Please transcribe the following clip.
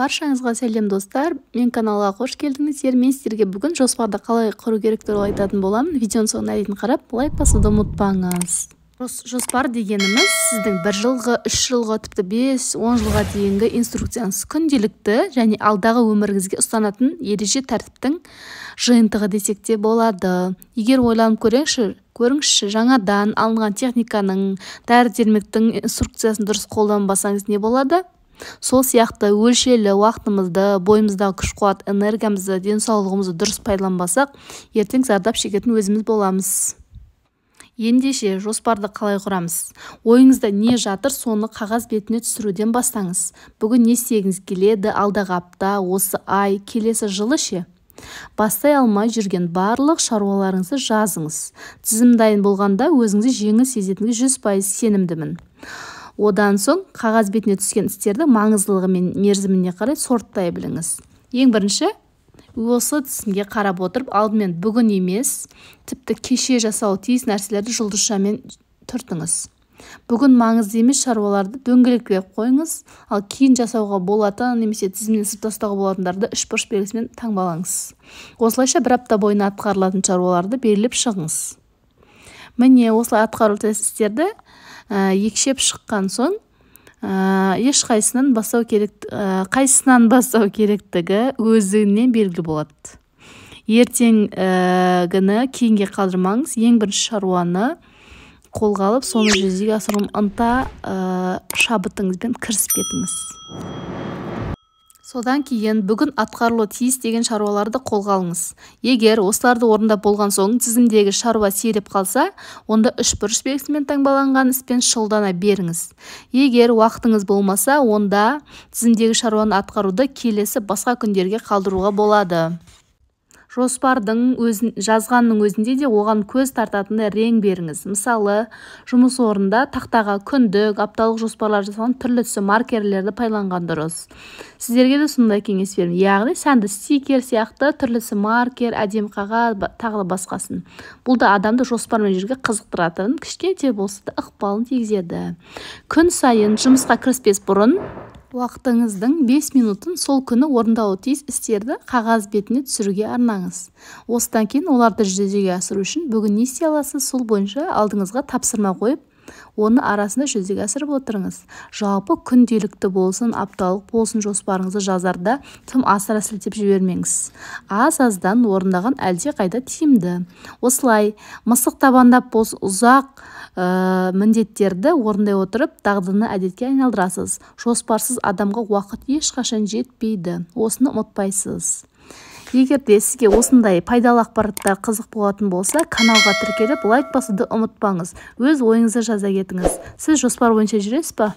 Баршаңызға сәлем достар, мен каналға қош келдіңіздер. Мен сіздерге бүгін жоспарды қалай құру керек туралы айтатын боламын. Видеоның соңына дейін қарап, лайк басуды ұмытпаңыз. Жоспар дегеніміз сіздің 1 жылғы, 3 жылғы, тіпті 5-10 жылға дейінгі инструкцияңыз, күнделікті және алдағы өміріңізге ұстанатын ереже тәртіптің жиынтығы десек те болады. Егер ойланып көріңізші, жаңадан алынған техниканың, дәрі-дәрмектің инструкциясын дұрыс қолданбасаңыз не болады? Сол сияқты өлшелі уақытымызды, бойымыздағы күш-қуат, энергиямызды, денсаулығымызды дұрыс пайдаланбасақ, ертең зардап шегетін өзіміз боламыз. Ендеше жоспарды қалай құрамыз? Ойыңызда не жатыр, соны қағаз бетіне түсіруден бастаңыз. Бүгін не істегіңіз келеді, алдағы апта, осы ай, келесі жылы ше? Бастай алмай жүрген барлық шаруаларыңызды жазыңыз. Тізім дайын болғанда өзіңізді жеңіл сезетініңізге 100% сенімдімін. Одан соң қағаз бетіне түскен істерді маңыздылығы мен мерзіміне қарай сорттай біліңіз. Ең бірінші, осы тізімге қарап отырып, алдымен бүгін емес, тіпті кеше жасау тиіс нәрселерді жұлдызшамен түртіңіз. Бүгін маңызды емес шаруаларды дөңгелекке қойыңыз, ал кейін жасауға болатын немесе тізімнен сырт тастауға болатындарды 3 бұрыш белгісімен таңбалаңыз. Осылайша 1 апта бойына атқарылатын шаруаларды белгілеп шығыңыз. Міне осылай атқарылатын істерді екшеп шыққан соң, қайсынан бастау керектігі өзінен белгілі болады. Ертеңгіні кейінге қалдырмаңыз, ең бірінші шаруаны қолға алып, соны жүзеге асыру ынта шабытыңызбен кірісіп кетіңіз. Содан кейін бүгін атқарылуы тиіс деген шаруаларды қолға алыңыз. Егер осыларды орындап болған соң тізімдегі шаруа сейіліп қалса, онда 3 бұрыш белгісімен таңбаланған іспен шұғылдана беріңіз. Егер уақытыңыз болмаса, онда тізімдегі шаруаны атқаруды келесі басқа күндерге қалдыруға болады. Жоспардың жазғанның өзінде де оған көз тартатындай рең беріңіз. Мысалы, жұмыс орнында тақтаға күндік, апталық жоспарлар жасалған түрлі түсті маркерлерді пайдаланған дұрыс. Сіздерге де сондай кеңес беремін. Яғни сәнді стикер сияқты түрлісі маркер, әдемі қағаз, тағы басқасын. Бұл да адамды жоспармен жүрге қызықтыратын, кішкентай болса да ықпалын тигізеді. Күн сайын жұмысқа кіріспес бұрын уақытыңыздың 5 минутын сол күні орындауы тиіс істерді қағаз бетіне түсіруге арнаңыз. Осыдан кейін оларды жүзеге асыру үшін бүгін не істей аласыз, сол бойынша алдыңызға тапсырма қойып, оны арасында жүзеге асырып отырыңыз. Жалпы күнделікті болсын, апталық болсын жоспарыңызды жазарда тым асыра сілтеп жібермеңіз. Аз-аздан орындаған әлде қайда тиімді. Осылай мысық табандап болсын ұзақ міндеттерді орындай отырып, дағдыны әдетке айналдырасыз. Жоспарсыз адамға уақыт ешқашан жетпейді. Осыны ұмытпайсыз. Егер де сізге осындай пайдалы ақпараттар қызық болатын болса, каналға тіркеліп лайк басуды ұмытпаңыз. Өз ойыңызды жаза кетіңіз. Сіз жоспар бойынша жүресіз ба?